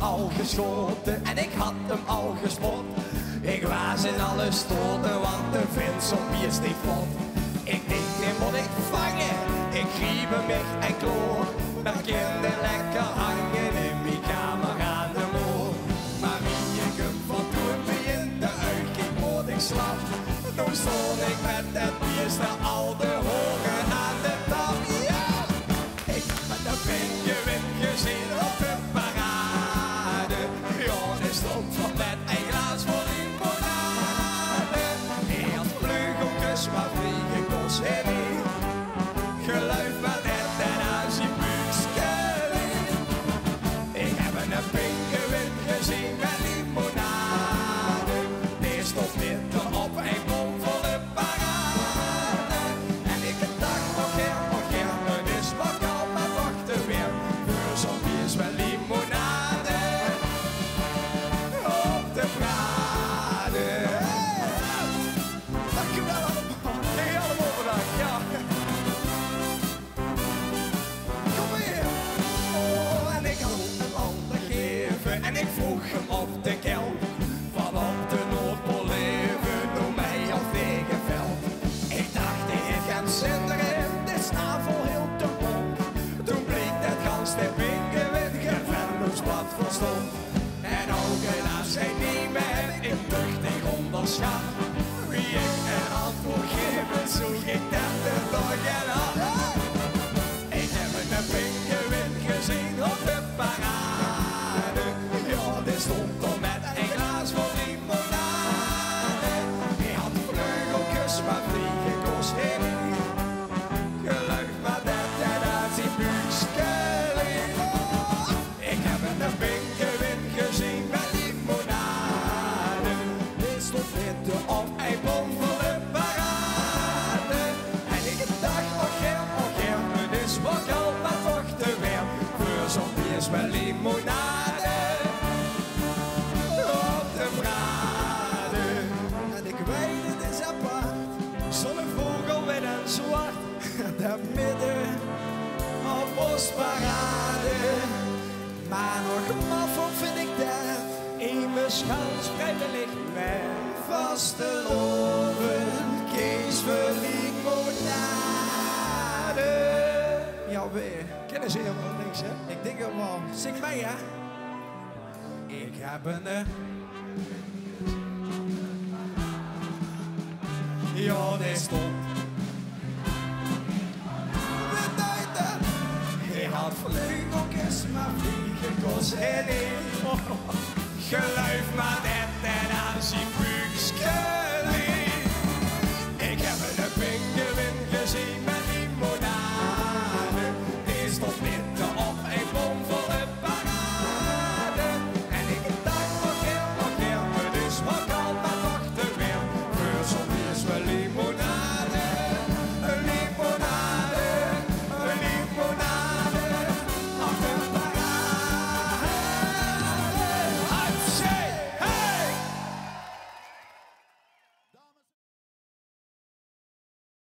al geschoten en ik had hem al gespot. Ik was in alle stoten, want de Vincent is niet vlot. Ik denk, die moet ik vangen, ik griep hem weg en kloor. Maar kinderen lekker hangen in mijn kamer aan de moor. Maar wie ik hem van toen begint de uitkijk, moet ik slap. Toen stond ik met het bierste al de horen aan de tap. Ja, ik heb de pinguïn gezien op de parade. Ja, die stond van met een glas voor limonade. Hij had vleugeltjes, maar vliegenkos hij niet. Geluid maar net en als je buikskeling. Ik heb een pinguïn gezien met limonade. Die stond midden op een bomvolle parade. En ik dacht nog geen, het is wat al, maar wachten weer. Voor zo'n bier is wel limonade op de brade. Dankjewel allemaal. Hey, allemaal bedankt. Ja. Kom maar hier. Oh, en ik had hem al te geven en ik vroeg hem op de kelk. Van op de Noordpool leven, door mij al tegenveld. Ik dacht, ik ga zinderen, de snavel heel te bom. Toen bleek dat gans de pinguïn gevenloosblad verstond. En ook als hij niet meer in tuchtig onderschat. Wie ik een antwoord geven, zoek ik dat de dag en had. Ik heb een pinguïn gezien op de parade. Ja, die stond er met een glas voor limonade. Hij had vleugeltjes, maar vliegenkos hij niet. Geluid maar net en als die buikskeling. Ik heb een pinguïn gezien met limonade. Die stond midden op een bomvolle parade. En ik dacht, oh geen, het is wat al, maar toch te weer. Voor zo'n bier is wel limonade op de brade. En ik weet, het is apart, zo'n vogel wit en zwart. Daar midden op bosparade. Maar nog maffer vind ik dat in mijn schouwspreiden ligt mijn vaste loven. Kees voor limonade. Ja, weer. Kennen ze helemaal niks, hè? Ik denk het wel. Zing mee, hè? Ik heb een... Ja, die stond. Hij had vleugeltjes, maar vliegenkos hij niet.